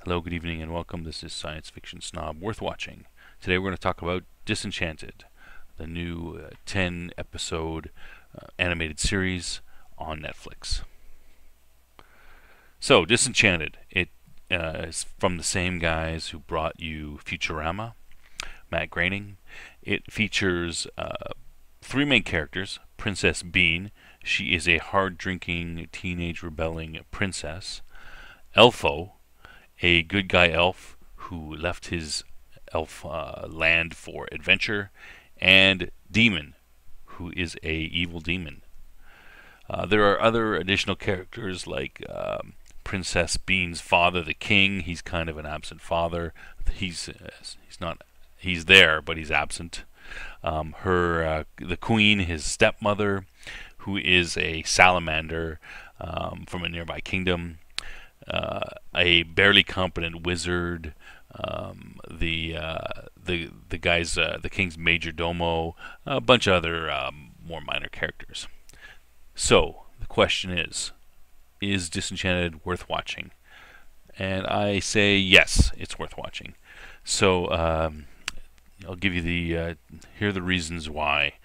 Hello, good evening, and welcome. This is Science Fiction Snob Worth Watching. Today we're going to talk about Disenchanted, the new 10-episode animated series on Netflix. So, Disenchanted, it is from the same guys who brought you Futurama, Matt Groening. It features three main characters. Princess Bean, she is a hard-drinking, teenage rebelling princess. Elfo, a good guy elf who left his elf land for adventure, and Demon, who is a evil demon. There are other additional characters like Princess Bean's father, the king. He's kind of an absent father. He's not he's there, but he's absent. The queen, his stepmother, who is a salamander from a nearby kingdom. A barely competent wizard, the king's major domo, a bunch of other more minor characters. So the question is Disenchanted worth watching? And I say yes, it's worth watching. So I'll give you here are the reasons why.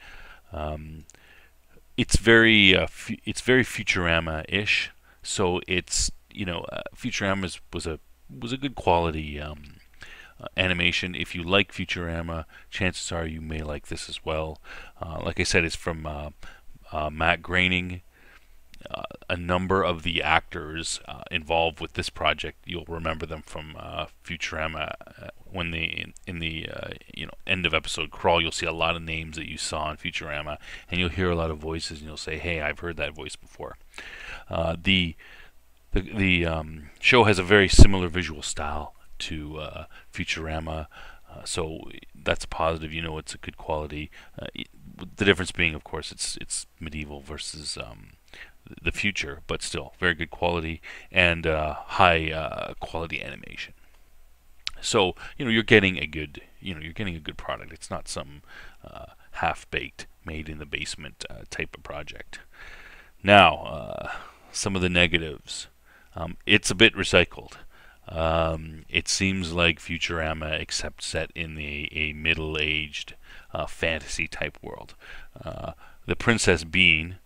It's very Futurama-ish. So it's Futurama was a good quality animation. If you like Futurama, chances are you may like this as well. Like I said, it's from Matt Groening. A number of the actors involved with this project, you'll remember them from Futurama. When they in the end of episode crawl, you'll see a lot of names that you saw in Futurama, and you'll hear a lot of voices, and you'll say, "Hey, I've heard that voice before." The show has a very similar visual style to Futurama, so that's a positive. It's a good quality. The difference being, of course, it's medieval versus the future, but still very good quality and high quality animation. So you're getting a good product. It's not some half-baked, made in the basement type of project. Now, some of the negatives. It's a bit recycled. It seems like Futurama, except set in a middle-aged fantasy type world. The Princess Bean,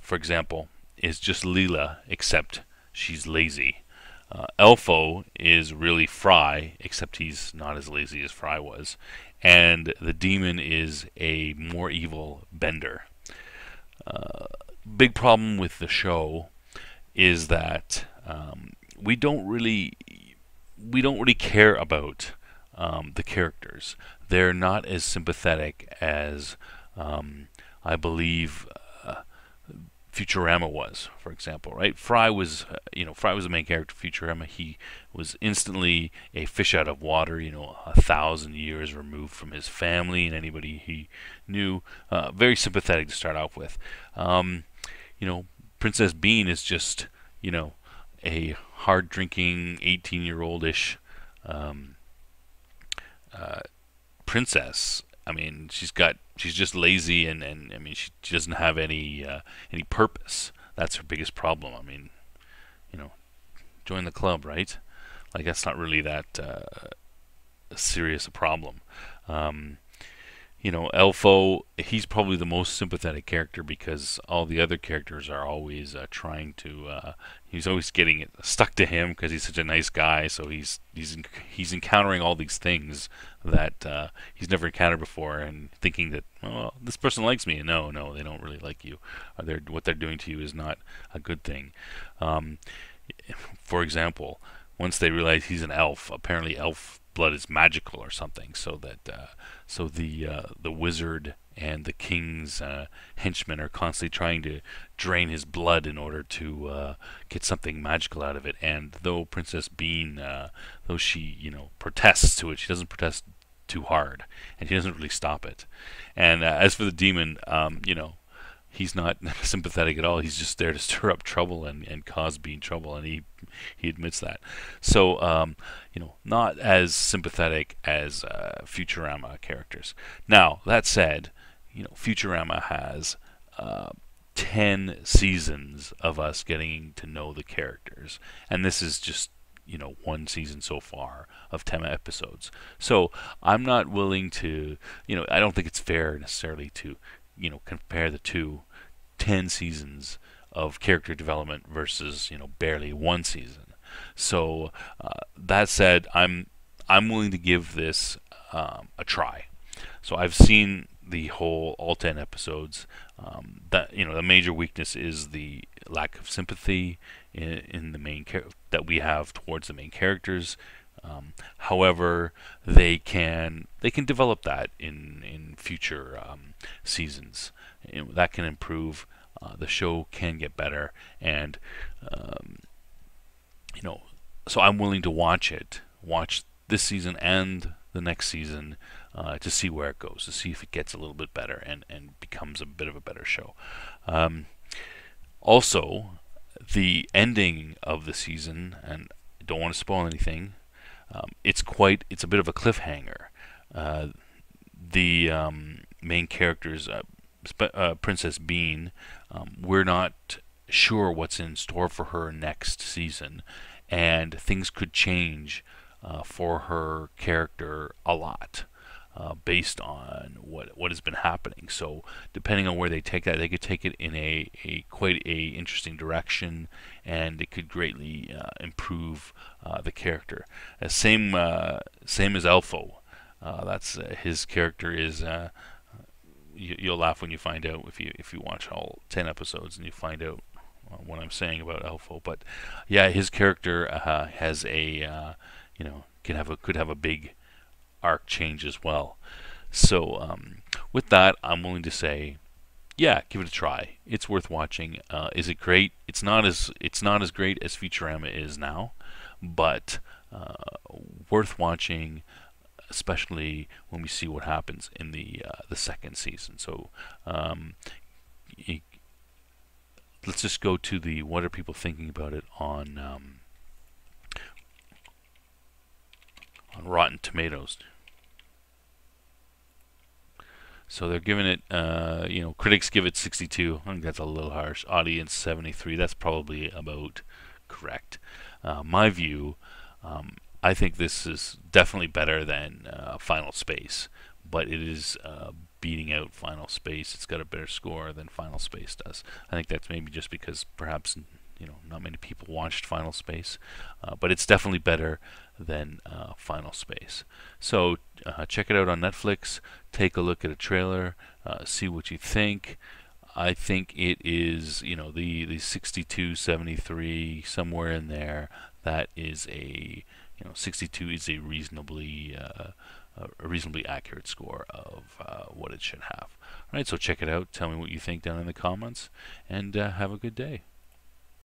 for example, is just Leela, except she's lazy. Elfo is really Fry, except he's not as lazy as Fry was. And the demon is a more evil Bender. Big problem with the show is that we don't really care about the characters. They're not as sympathetic as I believe Futurama was, for example. Right? Fry was the main character of Futurama. He was instantly a fish out of water. 1,000 years removed from his family and anybody he knew. Very sympathetic to start off with. Princess Bean is just a hard-drinking 18-year-old-ish princess. I mean, she's just lazy and I mean she doesn't have any purpose. That's her biggest problem. I mean, join the club, right? Like that's not really that serious a problem. Elfo, he's probably the most sympathetic character because all the other characters are always trying to. He's always getting it stuck to him because he's such a nice guy. So he's encountering all these things that he's never encountered before, and thinking that, well, this person likes me. No, they don't really like you. What they're doing to you is not a good thing. For example, once they realize he's an elf, apparently elf blood is magical or something, so that the wizard and the king's henchmen are constantly trying to drain his blood in order to get something magical out of it. And though Princess Bean, though she protests to it, she doesn't protest too hard, and she doesn't really stop it. And as for the demon, he's not sympathetic at all. He's just there to stir up trouble and cause Bean trouble, and he admits that. So not as sympathetic as Futurama characters. Now that said, Futurama has 10 seasons of us getting to know the characters, and this is just one season so far of 10 episodes. So I'm not willing to, I don't think it's fair necessarily to, compare the two 10 seasons of character development versus, barely one season. So that said, I'm willing to give this a try. So I've seen the whole all 10 episodes. That the major weakness is the lack of sympathy in the that we have towards the main characters. However, they can develop that in future seasons. That can improve. The show can get better, and um, so I'm willing to watch this season and the next season to see where it goes, to see if it gets a little bit better and becomes a bit of a better show. Um, Also, the ending of the season, and I don't want to spoil anything. It's a bit of a cliffhanger. The main characters, Princess Bean, we're not sure what's in store for her next season, and things could change for her character a lot. Based on what has been happening. So depending on where they take that, they could take it in a quite a interesting direction, and it could greatly improve the character. Same as Elfo. That's his character is. You'll laugh when you find out if you watch all 10 episodes and you find out what I'm saying about Elfo. But yeah, his character has a could have a big arc change as well. So with that, I'm willing to say, yeah, give it a try. It's worth watching. Is it great? It's not as great as Futurama is now, but worth watching, especially when we see what happens in the second season. So let's just go to the what are people thinking about it on Rotten Tomatoes. So they're giving it, critics give it 62. I think that's a little harsh. Audience 73. That's probably about correct. My view, I think this is definitely better than Final Space, but it is beating out Final Space. It's got a better score than Final Space does. I think that's maybe just because perhaps not many people watched Final Space, but it's definitely better than Final Space. So check it out on Netflix. Take a look at a trailer. See what you think. I think it is, the 62, 73, somewhere in there. That is 62 is a reasonably accurate score of what it should have. All right, so check it out. Tell me what you think down in the comments, and have a good day.